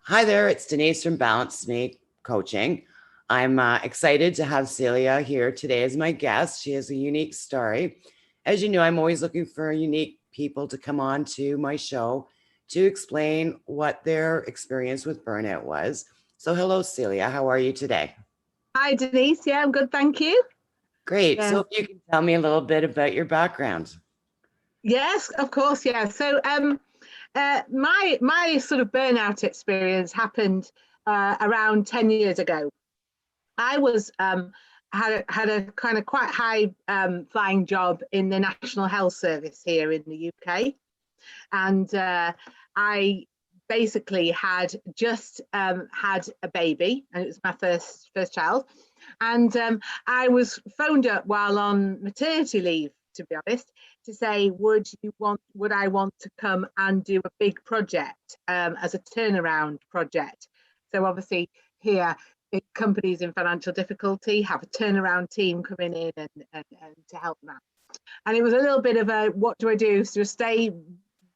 Hi there, it's Denise from Balance Me Coaching. I'm excited to have Celia here today as my guest. She has a unique story. As you know, I'm always looking for unique people to come on to my show to explain what their experience with burnout was. So, hello, Celia. How are you today? Hi, Denise. Yeah, I'm good, thank you. Great. Yeah. So, if you can tell me a little bit about your background. Yes, of course. Yeah. My sort of burnout experience happened around 10 years ago. I was had a kind of quite high flying job in the National Health Service here in the UK, and I basically had just had a baby, and it was my first child. And I was phoned up while on maternity leave, to be honest, to say, would I want to come and do a big project as a turnaround project? So obviously here, companies in financial difficulty have a turnaround team coming in and to help them out. And it was a little bit of a, what do I do? So stay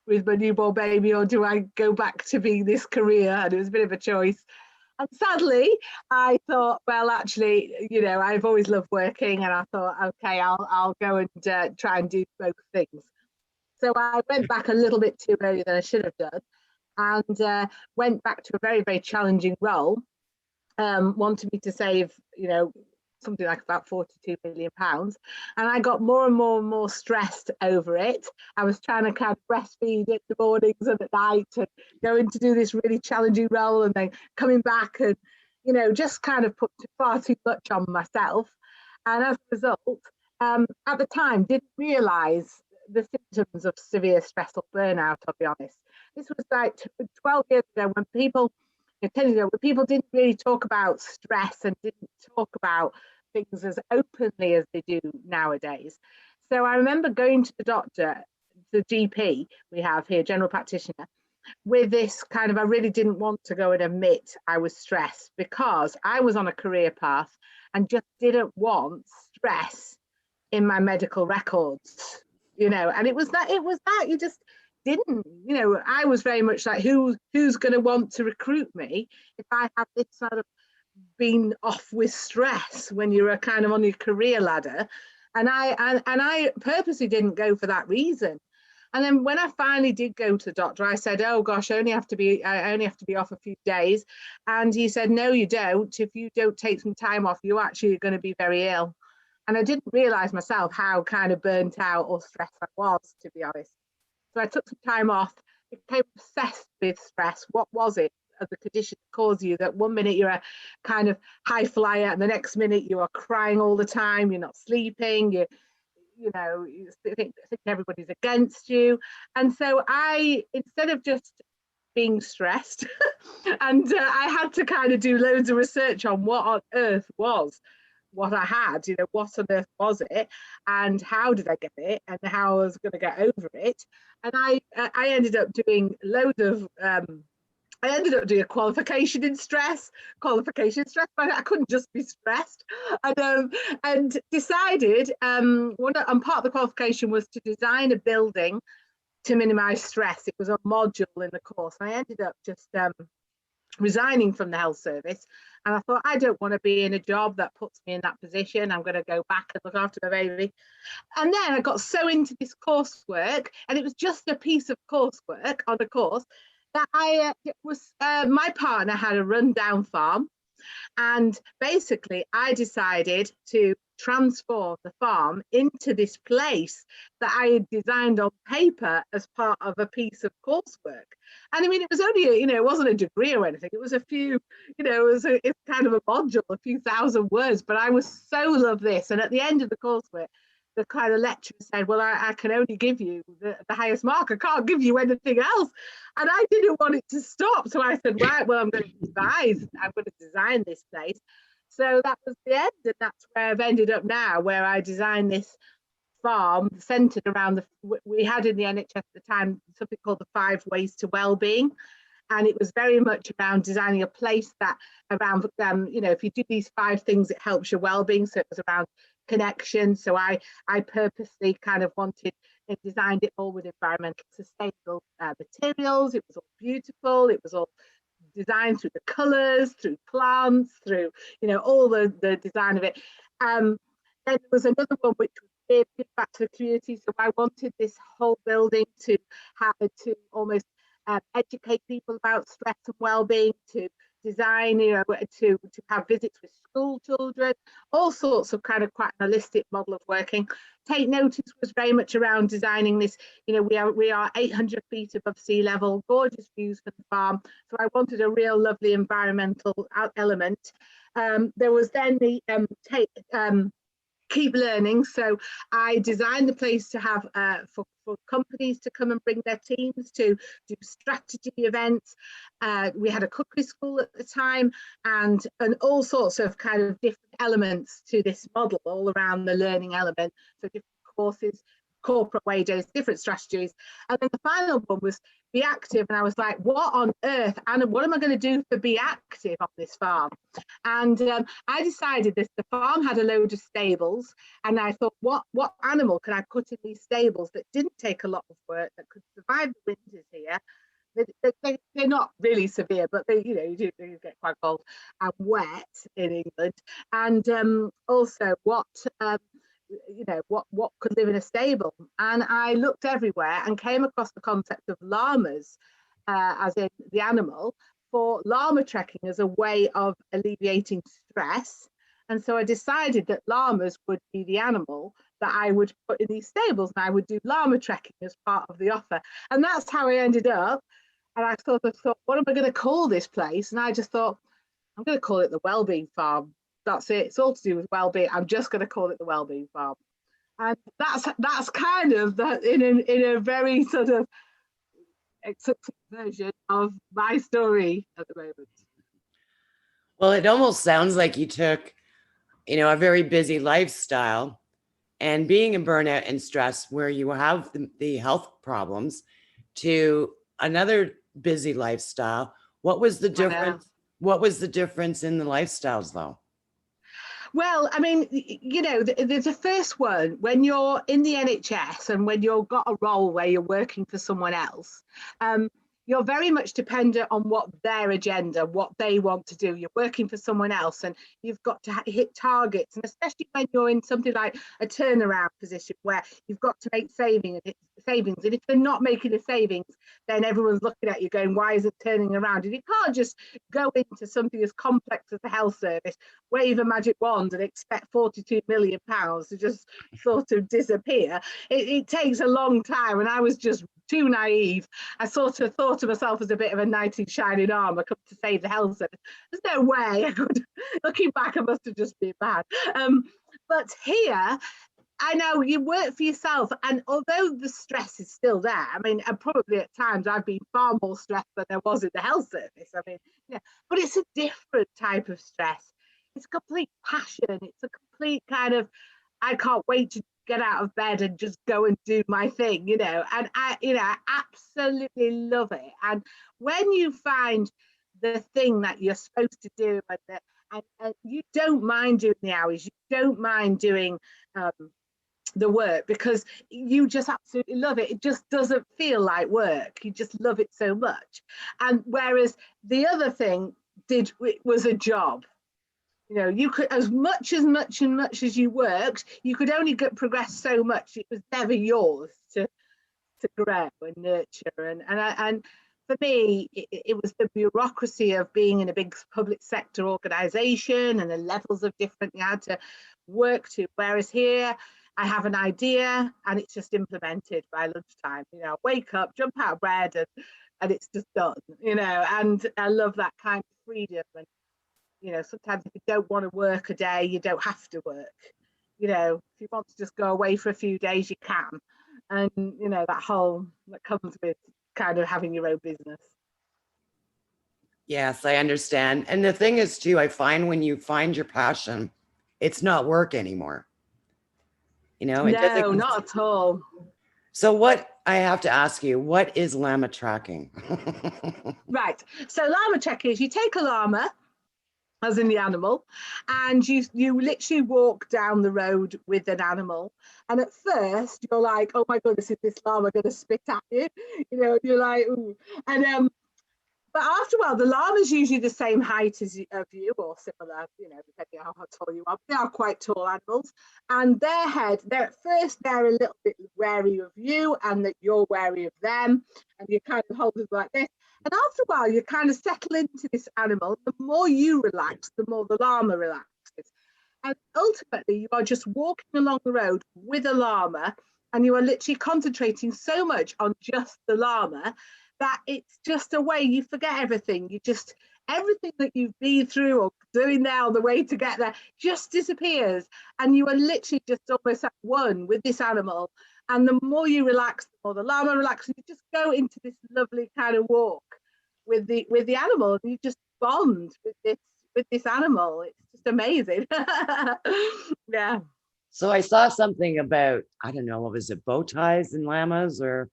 with my newborn baby, or do I go back to being this career? And it was a bit of a choice. And sadly, I thought, well, actually, I've always loved working, and I thought, okay, I'll go and try and do both things. So I went back a little bit too early than I should have done, and went back to a very, very challenging role. Wanted me to save, something like about £42 million. And I got more and more and more stressed over it. I was trying to kind of breastfeed in the mornings and at night, and going to do this really challenging role, and then coming back and, just kind of put far too much on myself. And as a result, at the time, didn't realise the symptoms of severe stressful burnout, I'll be honest. This was like 12 years ago, when people 10 years ago, when people didn't really talk about stress and didn't talk about things as openly as they do nowadays. So I remember going to the doctor, the GP we have here, general practitioner, with this kind of, I really didn't want to go and admit I was stressed, because I was on a career path and just didn't want stress in my medical records, and it was that you just didn't, I was very much like, who's going to want to recruit me if I have this sort of been off with stress when you're kind of on your career ladder. And I purposely didn't go for that reason. And then when I finally did go to the doctor, I said, oh gosh, I only have to be off a few days. And he said, no, you don't. If you don't take some time off, you're actually going to be very ill. And I didn't realize myself how kind of burnt out or stressed I was, to be honest. So I took some time off, became obsessed with stress. What was it of the condition that caused you that one minute you're a kind of high flyer, and the next minute you are crying all the time, you're not sleeping, you think everybody's against you. And so I, instead of just being stressed, and I had to kind of do loads of research on what on earth was what I had, what on earth was it, and how did I get it, and how I was going to get over it. And I ended up doing loads of I ended up doing a qualification stress, but I couldn't just be stressed. And decided, and part of the qualification was to design a building to minimize stress. It was a module in the course. And I ended up just resigning from the health service. And I thought, I don't want to be in a job that puts me in that position. I'm going to go back and look after my baby. And then I got so into this coursework, and it was just a piece of coursework on a course, that my partner had a rundown farm. And basically, I decided to transform the farm into this place that I had designed on paper as part of a piece of coursework. And I mean, it was only, it wasn't a degree or anything. It was a few, it's kind of a module, a few thousand words. But I was so loved this. And at the end of the coursework, the kind of lecturer said, well, I can only give you the highest mark. I can't give you anything else. And I didn't want it to stop. So I said, right, well, I'm going to design this place. So that was the end. And that's where I've ended up now, where I designed this farm centered around we had in the NHS at the time something called the 5 Ways to Wellbeing. And it was very much around designing a place that around, if you do these 5 things, it helps your well-being. So it was around connection. So I purposely kind of wanted and designed it all with environmental sustainable materials. It was all beautiful. It was all design through the colours, through plants, through, all the design of it. Then there was another one which was give back to the community. So I wanted this whole building to have to almost educate people about stress and well-being, to design, to have visits with school children, all sorts of kind of quite an holistic model of working. Take Notice was very much around designing this. We are 800 feet above sea level, gorgeous views from the farm. So I wanted a real lovely environmental element. There was then the keep learning. So I designed the place to have for companies to come and bring their teams to do strategy events. We had a cookery school at the time, and all sorts of kind of different elements to this model all around the learning element. So different courses, corporate wages, different strategies. And then the final one was Be Active. And I was like, what on earth, Anna, what am I going to do for Be Active on this farm? And I decided the farm had a load of stables, and I thought, what animal can I put in these stables that didn't take a lot of work, that could survive the winters here? They're not really severe, but you do get quite cold and wet in England. And also what could live in a stable. And I looked everywhere and came across the concept of llamas, as in the animal, for llama trekking as a way of alleviating stress. And so I decided that llamas would be the animal that I would put in these stables, and I would do llama trekking as part of the offer. And that's how I ended up. And I sort of thought, what am I going to call this place? And I just thought, I'm going to call it the Wellbeing Farm. That's it. It's all to do with well-being. I'm just going to call it the Wellbeing Farm. And that's kind of that in a very sort of accepted version of my story at the moment. Well, it almost sounds like you took, a very busy lifestyle and being in burnout and stress where you have the health problems to another busy lifestyle. What was the difference? What was the difference in the lifestyles though? Well, I mean, there's a first one when you're in the NHS and when you've got a role where you're working for someone else. You're very much dependent on what their agenda, what they want to do. You're working for someone else and you've got to hit targets. And especially when you're in something like a turnaround position where you've got to make savings. And if you're not making a savings, then everyone's looking at you going, why is it turning around? And you can't just go into something as complex as the health service, wave a magic wand and expect £42 million to just sort of disappear. It takes a long time. And I was just too naive. I sort of thought of myself as a bit of a knight in shining armor come to save the health service. There's no way I could. Looking back, I must have just been bad. But here, I know you work for yourself, and although the stress is still there, I mean, and probably at times I've been far more stressed than there was in the health service. I mean, but it's a different type of stress. It's complete passion. It's a complete kind of, I can't wait to get out of bed and just go and do my thing, and I absolutely love it. And when you find the thing that you're supposed to do, and you don't mind doing the hours, you don't mind doing the work, because you just absolutely love it. It just doesn't feel like work. You just love it so much. And whereas the other thing was a job. You could, as much as you worked, you could only progress so much. It was never yours to grow and nurture. And for me, it was the bureaucracy of being in a big public sector organisation and the levels of different you had to work to. Whereas here, I have an idea and it's just implemented by lunchtime. Wake up, jump out of bed, and it's just done. And I love that kind of freedom. And sometimes if you don't want to work a day, you don't have to work. If you want to just go away for a few days, you can. And, that comes with kind of having your own business. Yes, I understand. And the thing is too, I find when you find your passion, it's not work anymore. No, not at all. So I have to ask you, what is llama tracking? Right. So llama tracking is you take a llama, as in the animal, and you literally walk down the road with an animal, and at first you're like, oh my goodness, is this llama going to spit at you? You're like, ooh. And But after a while, the llama's usually the same height as of you, or similar, you know, depending on how tall you are. They are quite tall animals, and they're at first they're a little bit wary of you, and that you're wary of them, and you kind of hold it like this. And after a while, you kind of settle into this animal. The more you relax, the more the llama relaxes. And ultimately, you are just walking along the road with a llama, and you are literally concentrating so much on just the llama that it's just a way you forget everything. You just, everything that you've been through or doing there on the way to get there just disappears. And you are literally just almost at one with this animal. And the more you relax, the more the llama relaxes. You just go into this lovely kind of walk with the animal, and you just bond with this animal. It's just amazing. Yeah. So I saw something about, I don't know, what was it, bow ties and llamas or?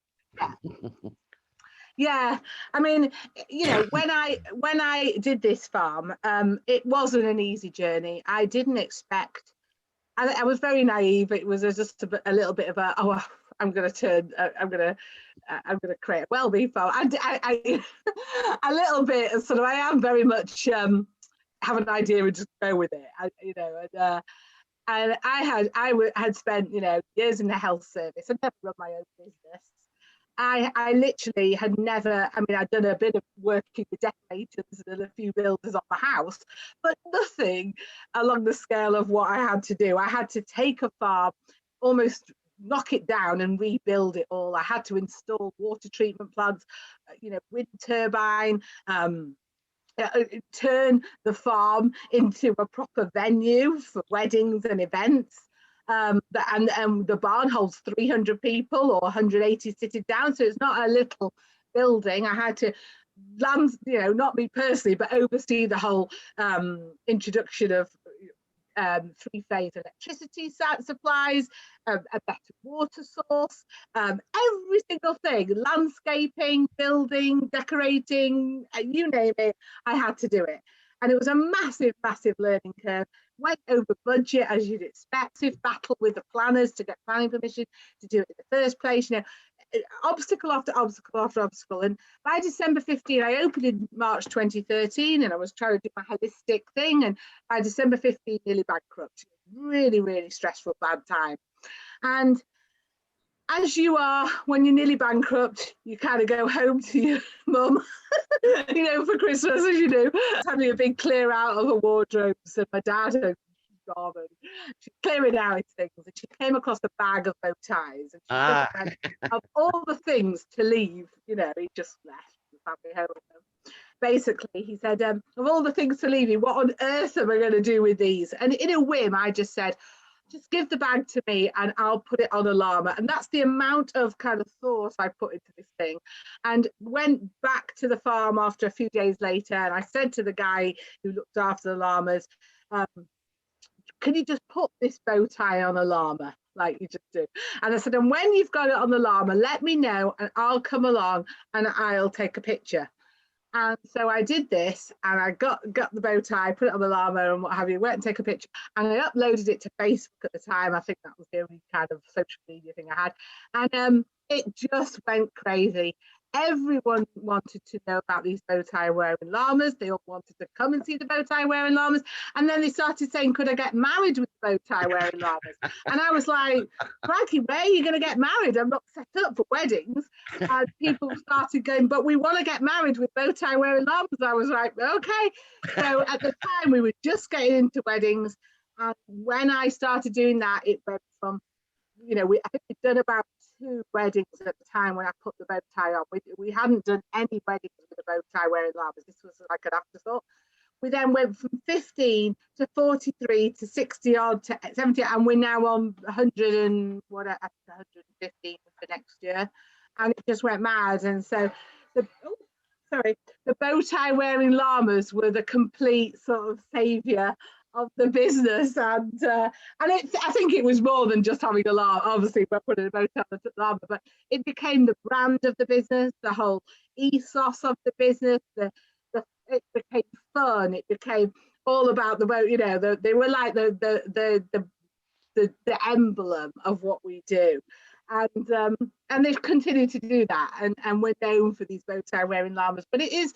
Yeah, I mean, you know, when I did this farm, it wasn't an easy journey. I didn't expect. I was very naive. It was just a little bit of a, oh, I'm going to create a Wellbeing farm. I a little bit sort of. I am very much have an idea and just go with it. And I had spent, you know, years in the health service. I'd never run my own business. I literally had never, I mean, I'd done a bit of working with decorators and a few builders on the house, but nothing along the scale of what I had to do. I had to take a farm, almost knock it down and rebuild it all. I had to install water treatment plants, you know, wind turbine, turn the farm into a proper venue for weddings and events. And the barn holds 300 people or 180 sitting down, so it's not a little building. I had to you know, not me personally, but oversee the whole introduction of three-phase electricity supplies, a better water source, every single thing, landscaping, building, decorating, you name it, I had to do it. And it was a massive, massive learning curve. Went over budget, as you'd expect, battle with the planners to get planning permission to do it in the first place, you know, obstacle after obstacle after obstacle. And by December 15, I opened in March 2013, and I was trying to do my holistic thing. And by December 15, nearly bankrupt. Really, really stressful, bad time. And as you are, when you're nearly bankrupt, you kind of go home to your mum, you know, for Christmas, as you do. Having a big clear out of her wardrobes, and my dad had gone, and she's clearing out things, and she came across a bag of bow ties, and she said, of all the things to leave, you know, he just left the family home. Basically, he said, of all the things to leave you, what on earth am I going to do with these? And in a whim, I just said, just give the bag to me and I'll put it on a llama. And that's the amount of kind of thought I put into this thing. And went back to the farm after a few days later, and I said to the guy who looked after the llamas, can you just put this bow tie on a llama like you just do? And I said, and when you've got it on the llama, let me know and I'll come along and I'll take a picture. And so I did this, and I got the bow tie, put it on the llama and what have you, went and take a picture, and I uploaded it to Facebook at the time. I think that was the only kind of social media thing I had. And it just went crazy. Everyone wanted to know about these bow tie wearing llamas. They all wanted to come and see the bow tie wearing llamas. And then they started saying, could I get married with the bow tie wearing llamas? And I was like, Frankie, where are you going to get married? I'm not set up for weddings. And people started going, but we want to get married with bow tie wearing llamas. I was like, okay. So at the time, we were just getting into weddings. And when I started doing that, it went from, you know, I think we'd done about 2 weddings at the time when I put the bow tie on. We hadn't done any weddings with a bow tie wearing llamas. This was like an afterthought. We then went from 15 to 43 to 60 odd to 70, and we're now on 100 and what, 115 for next year, and it just went mad. And so the bow tie wearing llamas were the complete sort of savior of the business, and I think it was more than just having a llama. Obviously, we're putting a bow tie on the llama, but it became the brand of the business, the whole ethos of the business. It became fun. It became all about the boat. You know, they were like the emblem of what we do. and they've continued to do that, and we're known for these bow tie wearing llamas. But it is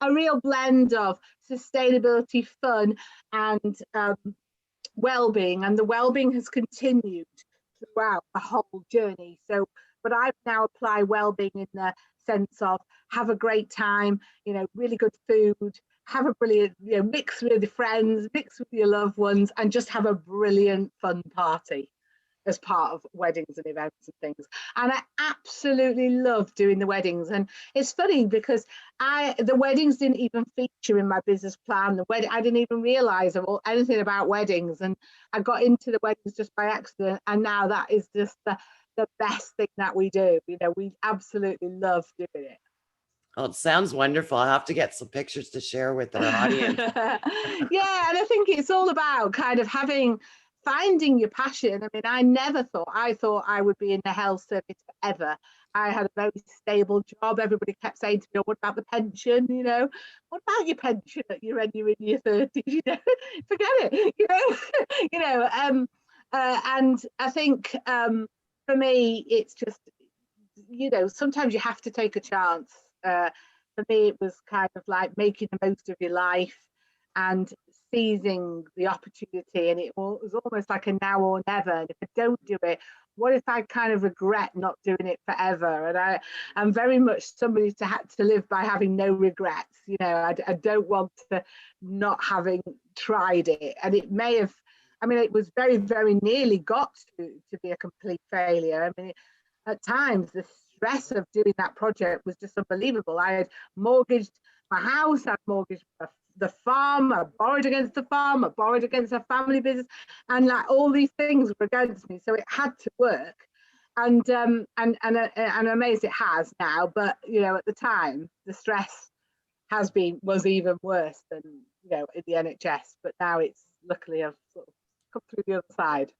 a real blend of sustainability, fun, and well-being, and the well-being has continued throughout the whole journey. So, but I've now applied well-being in the sense of have a great time, really good food, have a brilliant, mix with your friends, mix with your loved ones, and just have a brilliant fun party as part of weddings and events and things. And I absolutely love doing the weddings. And it's funny because the weddings didn't even feature in my business plan. I didn't even realize anything about weddings, and I got into the weddings just by accident. And now that is just the best thing that we do. We absolutely love doing it. Oh, it sounds wonderful. I'll have to get some pictures to share with our audience. Yeah, and I think it's all about kind of finding your passion. I mean, I thought I would be in the health service forever. I had a very stable job. Everybody kept saying to me, "What about the pension? What about your pension when you're in your 30s? Forget it." And I think for me, it's just, sometimes you have to take a chance. For me, it was kind of like making the most of your life and seizing the opportunity, and it was almost like a now or never. And if I don't do it, what if I kind of regret not doing it forever? And I'm very much somebody to live by having no regrets. I don't want to not having tried it. And it may have, it was very, very nearly got to be a complete failure. At times the stress of doing that project was just unbelievable. I had mortgaged my house, I'd mortgaged the farm, I borrowed against the farm, I borrowed against a family business, and like all these things were against me. So it had to work, and I'm amazed it has now. But at the time, the stress was even worse than in the NHS. But now it's luckily I've sort of come through the other side.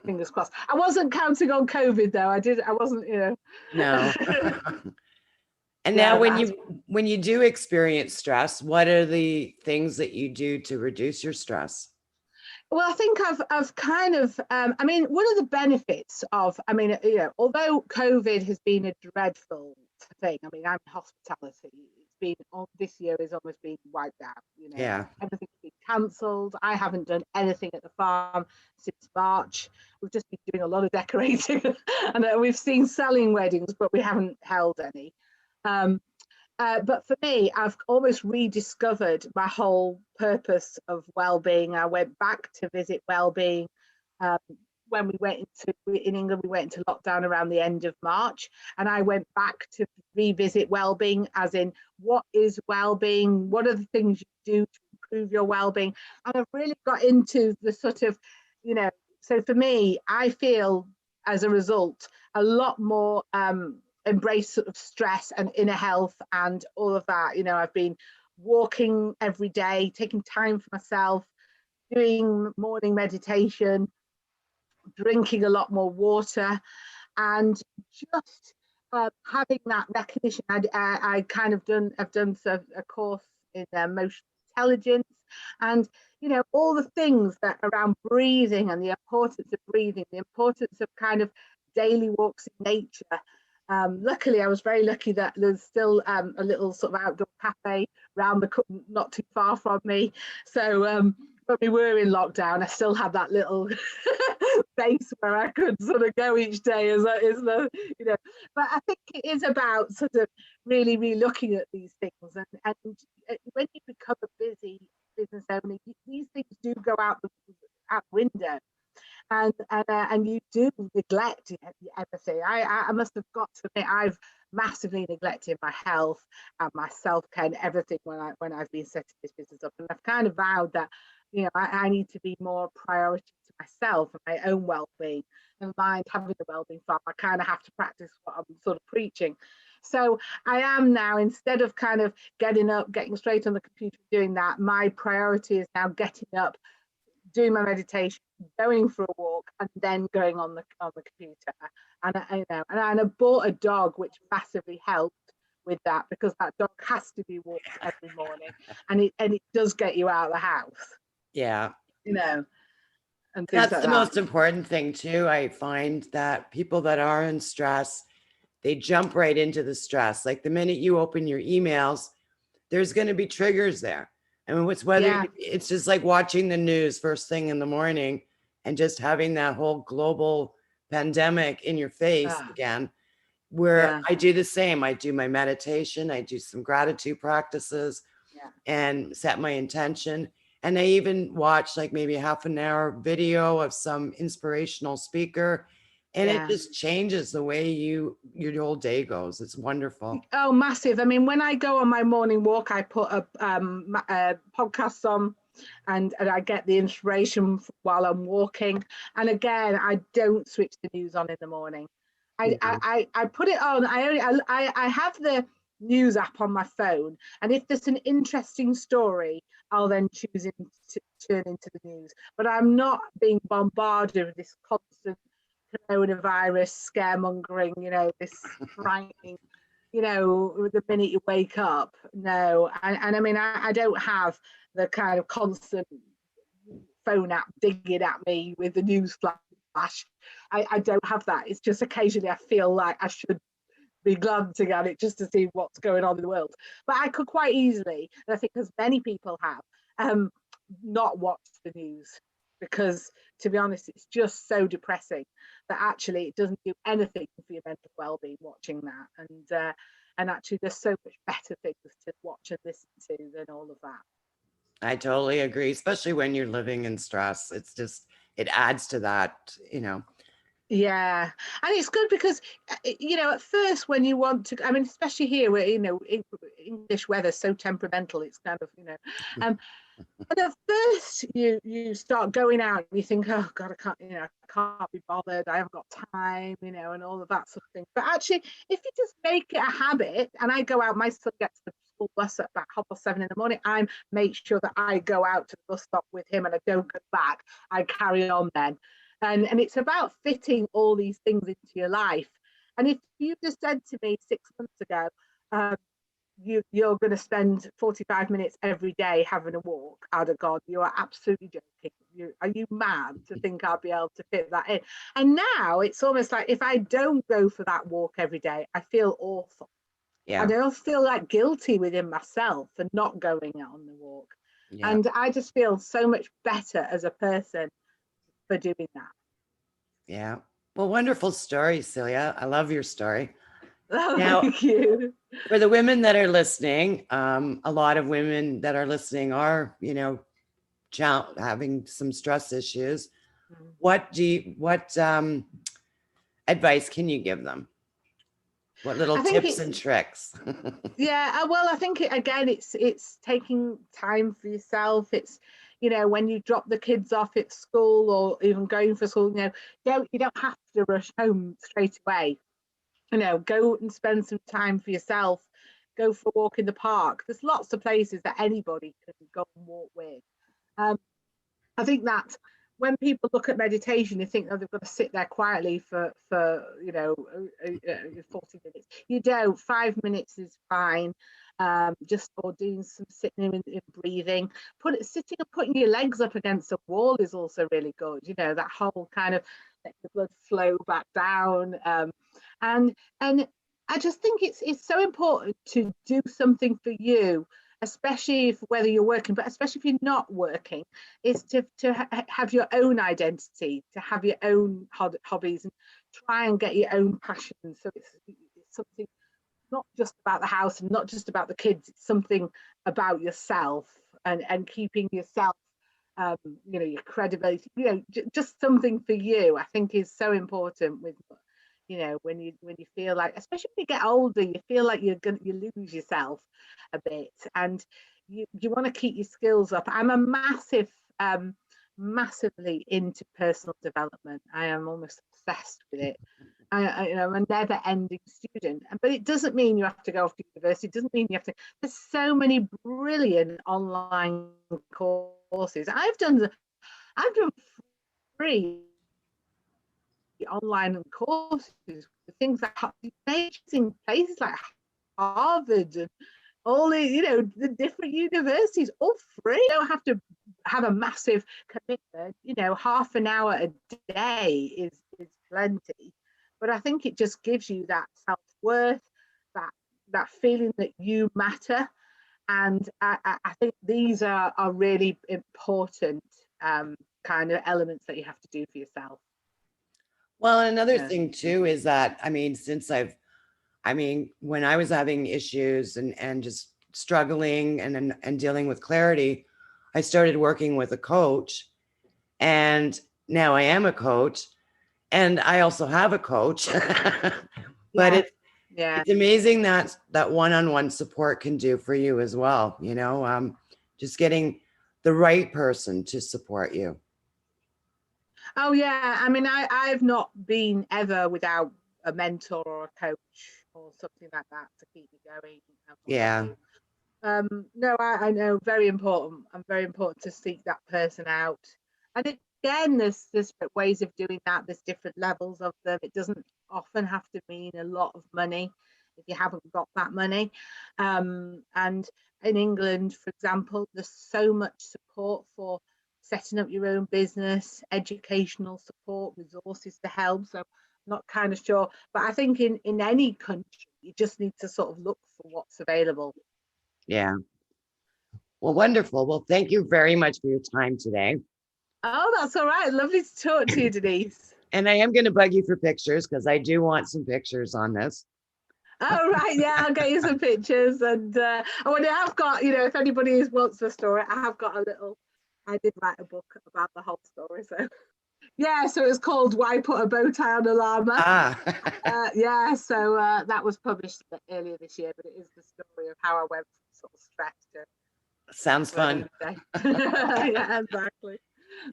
Fingers crossed. I wasn't counting on COVID though. I wasn't. No. And now when you do experience stress, what are the things that you do to reduce your stress? Well, I think I've kind of, one of the benefits of, although COVID has been a dreadful thing, I'm in hospitality. This year has almost been wiped out, Yeah. Everything's been cancelled. I haven't done anything at the farm since March. We've just been doing a lot of decorating and we've seen selling weddings, but we haven't held any. But for me, I've almost rediscovered my whole purpose of well-being. I went back to visit Wellbeing when in England, we went into lockdown around the end of March, and I went back to revisit Wellbeing, as in what is well-being, what are the things you do to improve your well-being, and I've really got into the sort of, so for me, I feel as a result a lot more embrace sort of stress and inner health and all of that. I've been walking every day, taking time for myself, doing morning meditation, drinking a lot more water, and just having that recognition. I've done a course in emotional intelligence, and all the things that around breathing and the importance of breathing, the importance of kind of daily walks in nature. Luckily, I was very lucky that there's still a little sort of outdoor cafe around not too far from me. So when we were in lockdown, I still had that little base where I could sort of go each day But I think it is about sort of really looking at these things, and when you become a busy business owner, these things do go out the window. And you do neglect everything. I must have got to admit I've massively neglected my health and my self-care and everything when I've been setting this business up. And I've kind of vowed that I need to be more priority to myself and my own well-being. And mind having the well-being farm, I kind of have to practice what I'm sort of preaching. So I am now, instead of kind of getting up, getting straight on the computer, doing that, my priority is now getting up, doing my meditation, going for a walk, and then going on the computer. And I bought a dog, which massively helped with that, because that dog has to be walked every morning, and it does get you out of the house. Yeah. and things That's like the that. most important thing too. I find that people that are in stress, they jump right into the stress. Like the minute you open your emails, there's going to be triggers there. I mean, Yeah, it's just like watching the news first thing in the morning and just having that whole global pandemic in your face ah, again, where yeah, I do the same. I do my meditation, I do some gratitude practices yeah, and set my intention. And I even watch like maybe half an hour video of some inspirational speaker. And it yeah. just changes the way your whole day goes. It's wonderful. Oh, massive. I mean, when I go on my morning walk, I put a podcast on, and I get the inspiration while I'm walking. And again, I don't switch the news on in the morning. No. I put it on. I have the news app on my phone, and if there's an interesting story, I'll then choose to turn into the news. But I'm not being bombarded with this constant coronavirus scaremongering, this frightening, the minute you wake up. No, and I mean, I don't have the kind of constant phone app digging at me with the news flash. I don't have that. It's just occasionally I feel like I should be glancing at it just to see what's going on in the world. But I could quite easily, and I think as many people have, not watch the news, because to be honest, it's just so depressing that actually it doesn't do anything for your mental well-being watching that. And actually there's so much better things to watch and listen to than all of that. I totally agree, especially when you're living in stress. It's just, it adds to that. Yeah, and it's good because at first when you want to, I mean, especially here where English weather's so temperamental, it's kind of um, and at first you start going out and you think, oh God, I can't be bothered, I haven't got time, and all of that sort of thing. But actually, if you just make it a habit, and I go out, my son gets the school bus at about 7:30 in the morning, I make sure that I go out to the bus stop with him and I don't go back, I carry on then. And it's about fitting all these things into your life. And if you just said to me 6 months ago, um, you're going to spend 45 minutes every day having a walk, I'd have gone, you are absolutely joking. Are you mad to think I'll be able to fit that in? And now it's almost like if I don't go for that walk every day, I feel awful. I Yeah. don't feel like guilty within myself for not going on the walk. Yeah. And I just feel so much better as a person for doing that. Yeah. Well, wonderful story, Celia. I love your story. Oh, Now, thank you. for the women that are listening, a lot of women that are listening are, having some stress issues. What advice can you give them? What little I think tips it's and tricks? Yeah, well, I think again, it's taking time for yourself. It's when you drop the kids off at school or even going for school, you don't have to rush home straight away. Go and spend some time for yourself. Go for a walk in the park. There's lots of places that anybody can go and walk with. Um, I think that when people look at meditation, they think, oh, they've got to sit there quietly for 40 minutes. You don't. 5 minutes is fine. Just or doing some sitting and breathing. Sitting and putting your legs up against a wall is also really good. That whole kind of let the blood flow back down. And I just think it's so important to do something for you, especially if whether you're working, but especially if you're not working, is to have your own identity, to have your own hobbies, and try and get your own passions. So it's something not just about the house and not just about the kids. It's something about yourself and keeping yourself, your credibility. Just something for you. I think is so important with. When you feel like, especially when you get older, you feel like you lose yourself a bit, and you want to keep your skills up. I'm a massively into personal development. I am almost obsessed with it. I'm a never-ending student, but it doesn't mean you have to go off to university. It doesn't mean you have to. There's so many brilliant online courses. I've done free online courses, things like amazing places like Harvard and all the different universities, all free. You don't have to have a massive commitment. Half an hour a day is plenty. But I think it just gives you that self-worth, that feeling that you matter. And I think these are really important kind of elements that you have to do for yourself. Well, another thing too is that, I mean, when I was having issues and just struggling and dealing with clarity, I started working with a coach, and now I am a coach, and I also have a coach. But it's amazing that one-on-one support can do for you as well. Just getting the right person to support you. Oh yeah, I mean, I've not been ever without a mentor or a coach or something like that to keep me going. Yeah. No, I know, very important. And very important to seek that person out. And again, there's ways of doing that. There's different levels of them. It doesn't often have to mean a lot of money if you haven't got that money. And in England, for example, there's so much support for setting up your own business, educational support, resources to help. So I'm not kind of sure, but I think in any country, you just need to sort of look for what's available. Yeah. Well, wonderful. Well, thank you very much for your time today. Oh, that's all right. Lovely to talk to you, Denise. And I am going to bug you for pictures because I do want some pictures on this. Oh, right. Yeah, I'll get you some pictures. And I have got, if anybody wants the story, I did write a book about the whole story. So, yeah, so it's called Why Put a Bow Tie on a Llama? Yeah, so that was published earlier this year, but it is the story of how I went from sort of stress to. Sounds fun. Yeah, exactly.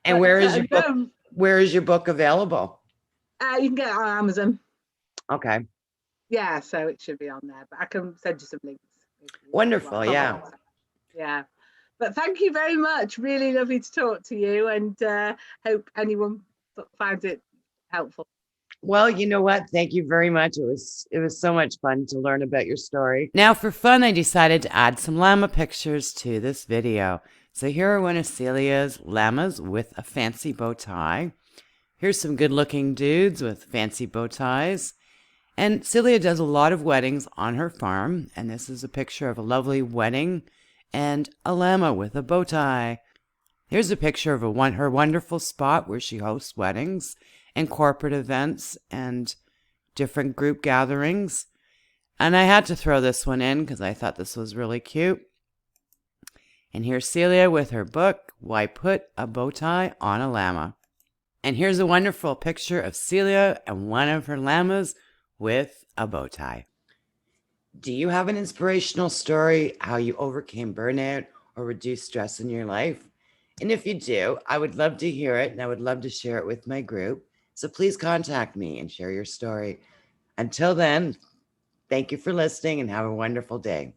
And where is your book available? You can get it on Amazon. Okay. Yeah, so it should be on there, but I can send you some links. Wonderful. Yeah. Yeah. But thank you very much. Really lovely to talk to you, and hope anyone finds it helpful. Well, you know what? Thank you very much. It was so much fun to learn about your story. Now, for fun, I decided to add some llama pictures to this video. So here are one of Celia's llamas with a fancy bow tie. Here's some good-looking dudes with fancy bow ties. And Celia does a lot of weddings on her farm, and this is a picture of a lovely wedding and a llama with a bow tie. Here's a picture of her wonderful spot where she hosts weddings and corporate events and different group gatherings. And I had to throw this one in because I thought this was really cute. And here's Celia with her book, Why Put a Bow Tie on a Llama. And here's a wonderful picture of Celia and one of her llamas with a bow tie. Do you have an inspirational story how you overcame burnout or reduced stress in your life? And if you do, I would love to hear it, and I would love to share it with my group. So please contact me and share your story. Until then, thank you for listening and have a wonderful day.